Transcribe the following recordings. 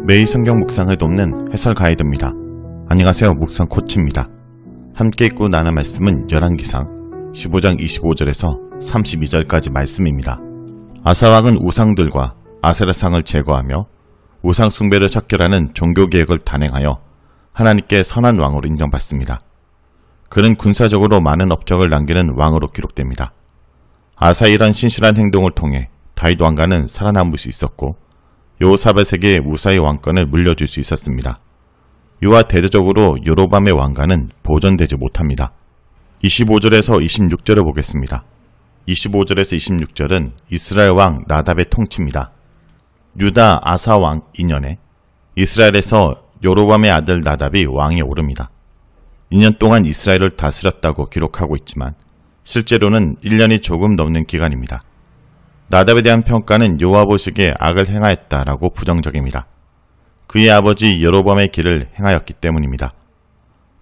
매일 성경 묵상을 돕는 해설 가이드입니다. 안녕하세요. 묵상 코치입니다. 함께 읽고 나눈 말씀은 열왕기상 15장 25절에서 32절까지 말씀입니다. 아사왕은 우상들과 아세라상을 제거하며 우상 숭배를 척결하는 종교개혁을 단행하여 하나님께 선한 왕으로 인정받습니다. 그는 군사적으로 많은 업적을 남기는 왕으로 기록됩니다. 아사의 이런 신실한 행동을 통해 다윗 왕가는 살아남을 수 있었고 여호사밧에게 무사히 왕권을 물려줄 수 있었습니다. 이와 대조적으로 여로보암의 왕가는 보존되지 못합니다. 25절에서 26절을 보겠습니다. 25절에서 26절은 이스라엘 왕 나답의 통치입니다. 유다 아사 왕 2년에 이스라엘에서 여로보암의 아들 나답이 왕에 오릅니다. 2년 동안 이스라엘을 다스렸다고 기록하고 있지만 실제로는 1년이 조금 넘는 기간입니다. 나답에 대한 평가는 여호와 보시기에 악을 행하였다라고 부정적입니다. 그의 아버지 여로보암의 길을 행하였기 때문입니다.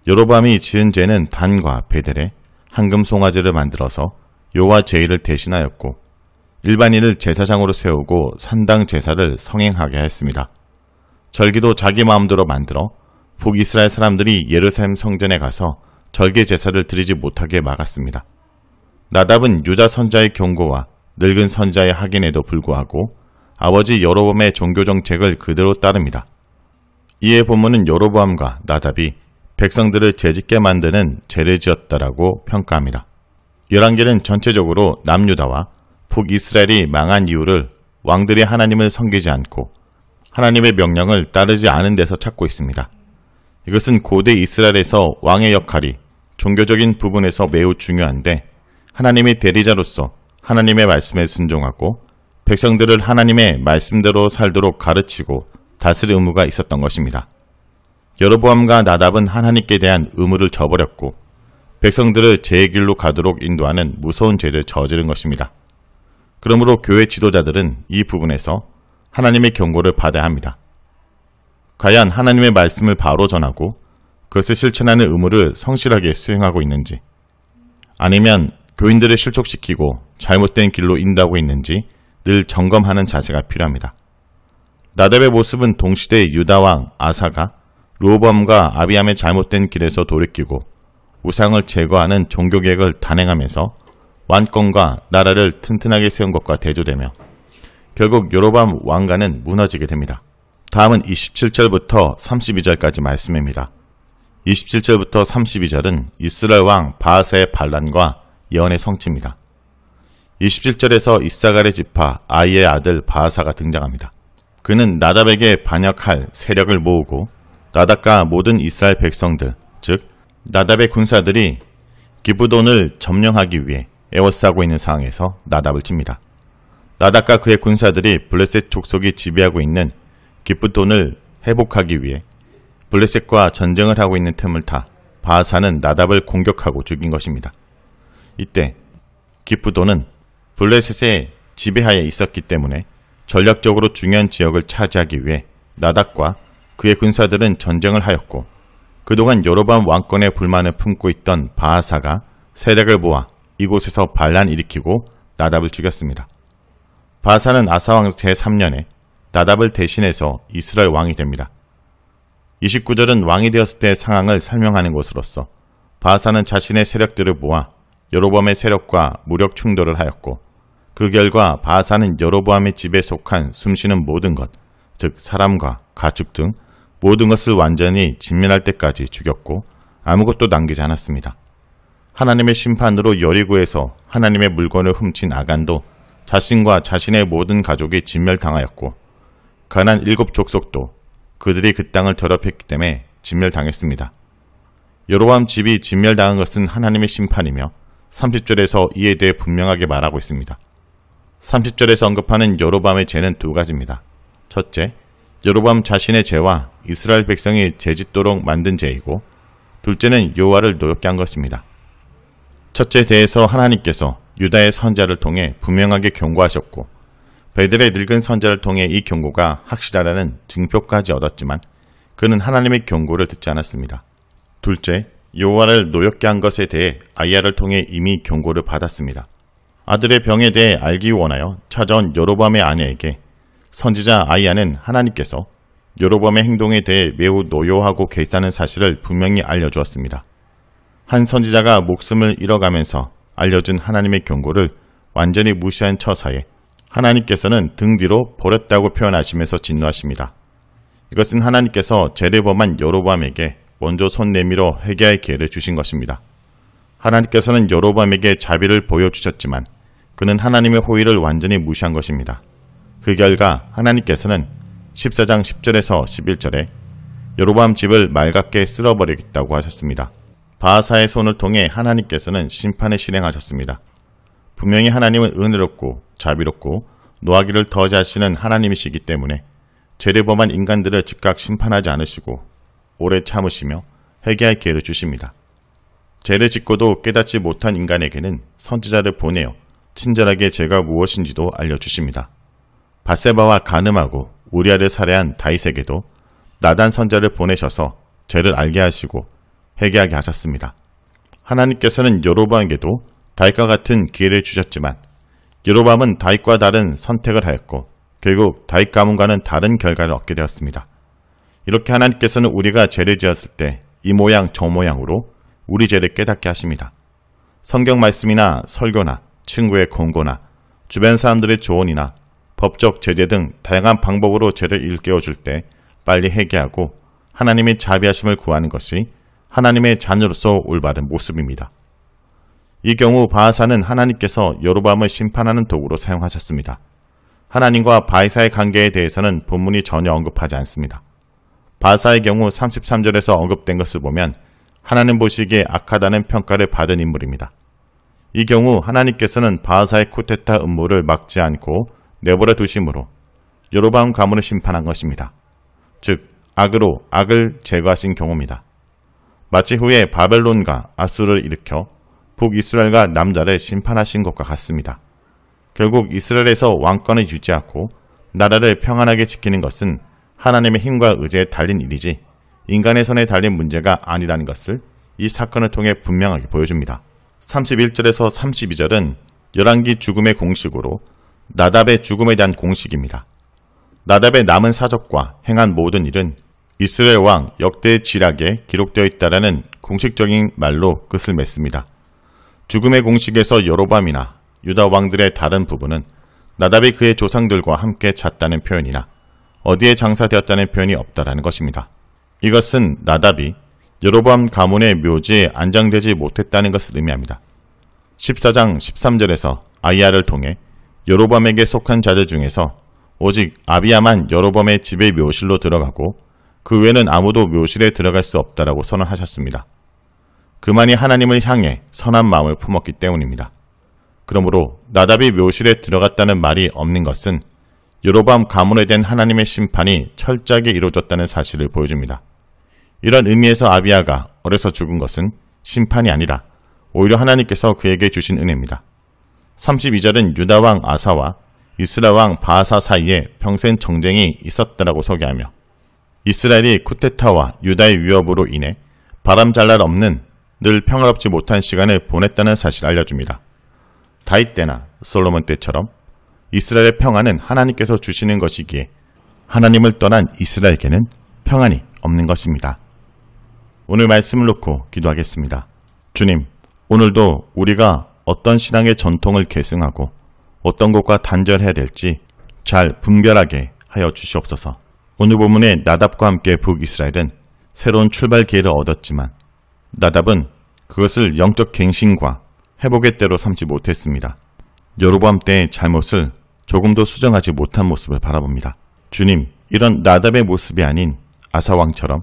여로보암이 지은 죄는 단과 베델에 황금 송아지를 만들어서 여호와 제의를 대신하였고 일반인을 제사장으로 세우고 산당 제사를 성행하게 했습니다. 절기도 자기 마음대로 만들어 북이스라엘 사람들이 예루살렘 성전에 가서 절개 제사를 드리지 못하게 막았습니다. 나답은 유다 선자의 경고와 늙은 선자의 확인에도 불구하고 아버지 여로보암의 종교 정책을 그대로 따릅니다. 이에 본문은 여로보암과 나답이 백성들을 죄짓게 만드는 죄를 지었다라고 평가합니다. 열왕기는 전체적으로 남유다와 북이스라엘이 망한 이유를 왕들이 하나님을 섬기지 않고 하나님의 명령을 따르지 않은 데서 찾고 있습니다. 이것은 고대 이스라엘에서 왕의 역할이 종교적인 부분에서 매우 중요한데 하나님의 대리자로서 하나님의 말씀에 순종하고 백성들을 하나님의 말씀대로 살도록 가르치고 다스릴 의무가 있었던 것입니다. 여로보암과 나답은 하나님께 대한 의무를 저버렸고 백성들을 죄의 길로 가도록 인도하는 무서운 죄를 저지른 것입니다. 그러므로 교회 지도자들은 이 부분에서 하나님의 경고를 받아야 합니다. 과연 하나님의 말씀을 바로 전하고 그것을 실천하는 의무를 성실하게 수행하고 있는지, 아니면 교인들을 실족시키고 잘못된 길로 인도하고 있는지 늘 점검하는 자세가 필요합니다. 나답의 모습은 동시대 유다왕 아사가 르호보암과 아비암의 잘못된 길에서 돌이키고 우상을 제거하는 종교개혁을 단행하면서 왕권과 나라를 튼튼하게 세운 것과 대조되며 결국 여로보암 왕가는 무너지게 됩니다. 다음은 27절부터 32절까지 말씀입니다. 27절부터 32절은 이스라엘 왕 바하사의 반란과 예언의 성취입니다. 27절에서 이사갈의 지파 아이의 아들 바하사가 등장합니다. 그는 나답에게 반역할 세력을 모으고 나답과 모든 이스라엘 백성들, 즉 나답의 군사들이 기브돈을 점령하기 위해 에워싸고 있는 상황에서 나답을 칩니다. 나답과 그의 군사들이 블레셋 족속이 지배하고 있는 기브돈을 회복하기 위해 블레셋과 전쟁을 하고 있는 틈을 타 바하사는 나답을 공격하고 죽인 것입니다. 이때 기브돈은 블레셋의 지배하에 있었기 때문에 전략적으로 중요한 지역을 차지하기 위해 나답과 그의 군사들은 전쟁을 하였고 그동안 여로보암 왕권의 불만을 품고 있던 바하사가 세력을 모아 이곳에서 반란 일으키고 나답을 죽였습니다. 바하사는 아사왕 제3년에 나답을 대신해서 이스라엘 왕이 됩니다. 29절은 왕이 되었을 때의 상황을 설명하는 것으로서 바하사는 자신의 세력들을 모아 여로보암의 세력과 무력 충돌을 하였고 그 결과 바하사는 여로보암의 집에 속한 숨쉬는 모든 것, 즉 사람과 가축 등 모든 것을 완전히 진멸할 때까지 죽였고 아무것도 남기지 않았습니다. 하나님의 심판으로 여리고에서 하나님의 물건을 훔친 아간도 자신과 자신의 모든 가족이 진멸당하였고 가나안 7족속도 그들이 그 땅을 더럽혔기 때문에 진멸당했습니다. 여로보암 집이 진멸당한 것은 하나님의 심판이며 30절에서 이에 대해 분명하게 말하고 있습니다. 30절에서 언급하는 여로보암의 죄는 두 가지입니다. 첫째, 여로보암 자신의 죄와 이스라엘 백성이 죄짓도록 만든 죄이고 둘째는 여호와를 노엽게 한 것입니다. 첫째 대해서 하나님께서 유다의 선자를 통해 분명하게 경고하셨고 베델의 늙은 선자를 통해 이 경고가 확실하다는 증표까지 얻었지만 그는 하나님의 경고를 듣지 않았습니다. 둘째, 여호와를 노엽게 한 것에 대해 아이야를 통해 이미 경고를 받았습니다. 아들의 병에 대해 알기 원하여 찾아온 여로보암의 아내에게 선지자 아이야는 하나님께서 여로보암의 행동에 대해 매우 노여하고 괴짜는 사실을 분명히 알려주었습니다. 한 선지자가 목숨을 잃어가면서 알려준 하나님의 경고를 완전히 무시한 처사에 하나님께서는 등 뒤로 버렸다고 표현하시면서 진노하십니다. 이것은 하나님께서 죄를 범한 여로보암에게 먼저 손 내밀어 회개할 기회를 주신 것입니다. 하나님께서는 여로보암에게 자비를 보여주셨지만 그는 하나님의 호의를 완전히 무시한 것입니다. 그 결과 하나님께서는 14장 10절에서 11절에 여로보암 집을 맑게 쓸어버리겠다고 하셨습니다. 바하사의 손을 통해 하나님께서는 심판을 실행하셨습니다. 분명히 하나님은 은혜롭고 자비롭고 노하기를 더하시는 하나님이시기 때문에 죄를 범한 인간들을 즉각 심판하지 않으시고 오래 참으시며 회개할 기회를 주십니다. 죄를 짓고도 깨닫지 못한 인간에게는 선지자를 보내어 친절하게 죄가 무엇인지도 알려주십니다. 밧세바와 간음하고 우리아를 살해한 다윗에게도 나단 선자를 보내셔서 죄를 알게 하시고 회개하게 하셨습니다. 하나님께서는 여로보암에게도 다윗과 같은 기회를 주셨지만 여로보암은 다윗과 다른 선택을 하였고 결국 다윗 가문과는 다른 결과를 얻게 되었습니다. 이렇게 하나님께서는 우리가 죄를 지었을 때 이 모양 저 모양으로 우리 죄를 깨닫게 하십니다. 성경 말씀이나 설교나 친구의 권고나 주변 사람들의 조언이나 법적 제재 등 다양한 방법으로 죄를 일깨워줄 때 빨리 회개하고 하나님의 자비하심을 구하는 것이 하나님의 자녀로서 올바른 모습입니다. 이 경우 바하사는 하나님께서 여로보암을 심판하는 도구로 사용하셨습니다. 하나님과 바하사의 관계에 대해서는 본문이 전혀 언급하지 않습니다. 바하사의 경우 33절에서 언급된 것을 보면 하나님 보시기에 악하다는 평가를 받은 인물입니다. 이 경우 하나님께서는 바하사의 쿠데타 음모를 막지 않고 내버려 두심으로 여로보암 가문을 심판한 것입니다. 즉 악으로 악을 제거하신 경우입니다. 마치 후에 바벨론과 아수르를 일으켜 북이스라엘과 남자를 심판하신 것과 같습니다. 결국 이스라엘에서 왕권을 유지하고 나라를 평안하게 지키는 것은 하나님의 힘과 의지에 달린 일이지 인간의 손에 달린 문제가 아니라는 것을 이 사건을 통해 분명하게 보여줍니다. 31절에서 32절은 열왕기 죽음의 공식으로 나답의 죽음에 대한 공식입니다. 나답의 남은 사적과 행한 모든 일은 이스라엘 왕 역대 지략에 기록되어 있다라는 공식적인 말로 끝을 맺습니다. 죽음의 공식에서 여로보암이나 유다 왕들의 다른 부분은 나답이 그의 조상들과 함께 잤다는 표현이나 어디에 장사되었다는 표현이 없다라는 것입니다. 이것은 나답이 여로보암 가문의 묘지에 안장되지 못했다는 것을 의미합니다. 14장 13절에서 아이야를 통해 여로보암에게 속한 자들 중에서 오직 아비야만 여로보암의 집의 묘실로 들어가고 그 외에는 아무도 묘실에 들어갈 수 없다라고 선언하셨습니다. 그만이 하나님을 향해 선한 마음을 품었기 때문입니다. 그러므로 나답이 묘실에 들어갔다는 말이 없는 것은 여로보암 가문에 대한 하나님의 심판이 철저하게 이루어졌다는 사실을 보여줍니다. 이런 의미에서 아비야가 어려서 죽은 것은 심판이 아니라 오히려 하나님께서 그에게 주신 은혜입니다. 32절은 유다왕 아사와 이스라엘 왕 바하사 사이에 평생 정쟁이 있었다라고 소개하며 이스라엘이 쿠데타와 유다의 위협으로 인해 바람 잘 날 없는 늘 평화롭지 못한 시간을 보냈다는 사실을 알려줍니다. 다윗 때나 솔로몬 때처럼 이스라엘의 평안은 하나님께서 주시는 것이기에 하나님을 떠난 이스라엘에게는 평안이 없는 것입니다. 오늘 말씀을 놓고 기도하겠습니다. 주님, 오늘도 우리가 어떤 신앙의 전통을 계승하고 어떤 것과 단절해야 될지 잘 분별하게 하여 주시옵소서. 오늘 본문의 나답과 함께 북이스라엘은 새로운 출발 기회를 얻었지만 나답은 그것을 영적 갱신과 회복의 때로 삼지 못했습니다. 여로보암 때의 잘못을 조금도 수정하지 못한 모습을 바라봅니다. 주님, 이런 나답의 모습이 아닌 아사왕처럼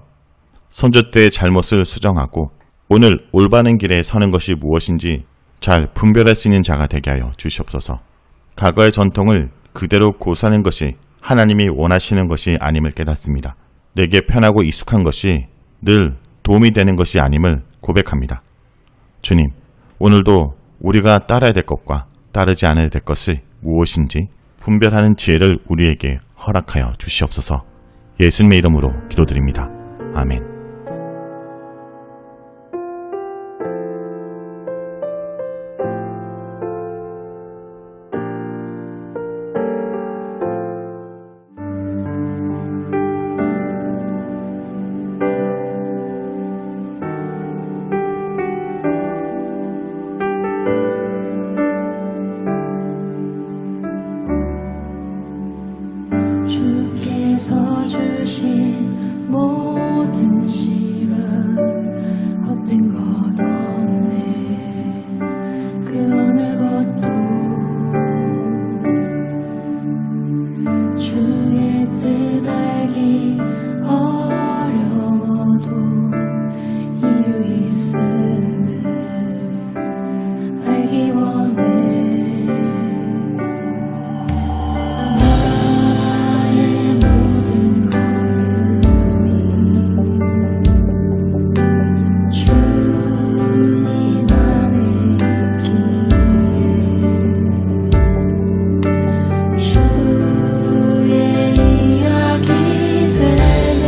선조 때의 잘못을 수정하고 오늘 올바른 길에 서는 것이 무엇인지 잘 분별할 수 있는 자가 되게 하여 주시옵소서. 과거의 전통을 그대로 고수하는 것이 하나님이 원하시는 것이 아님을 깨닫습니다. 내게 편하고 익숙한 것이 늘 도움이 되는 것이 아님을 고백합니다. 주님, 오늘도 우리가 따라야 될 것과 따르지 않아야 될 것이 무엇인지 분별하는 지혜를 우리에게 허락하여 주시옵소서. 예수님의 이름으로 기도드립니다. 아멘. 알기 원해. 나의 모든 걸음이 주님 안에 있기에 주의 이야기 되네.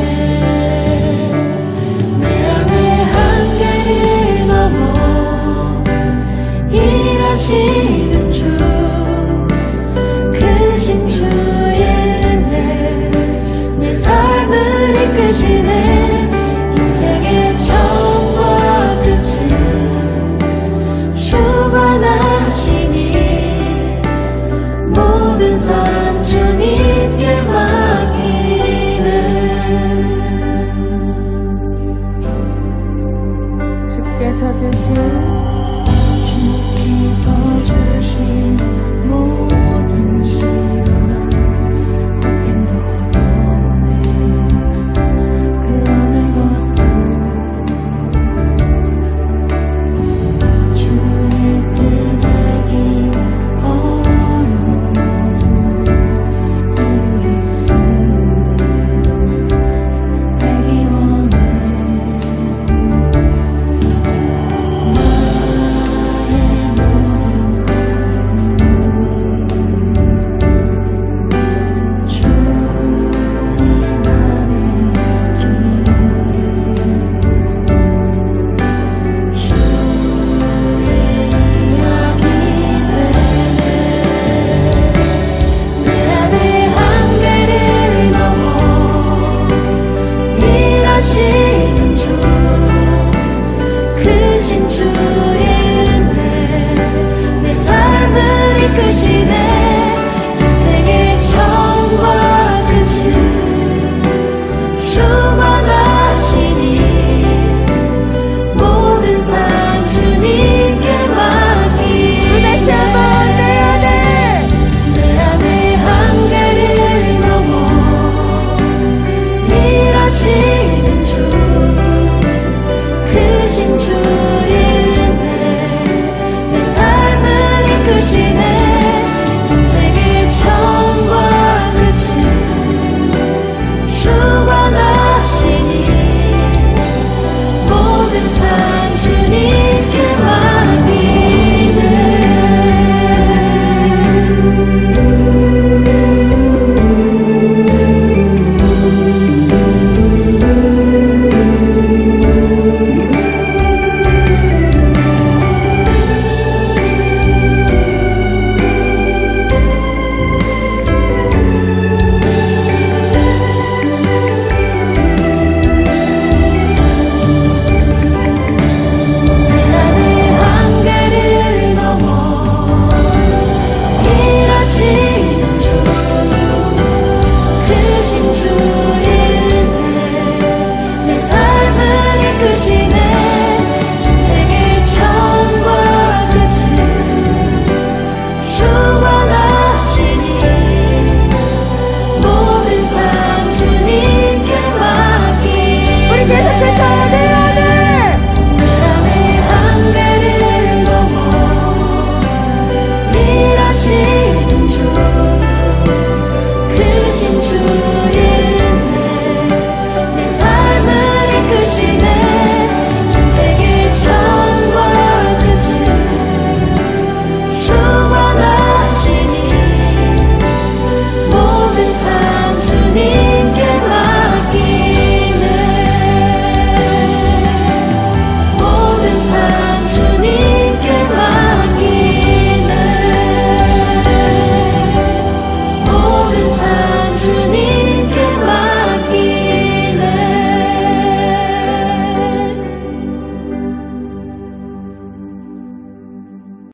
내 안에 한계를 넘어 일하시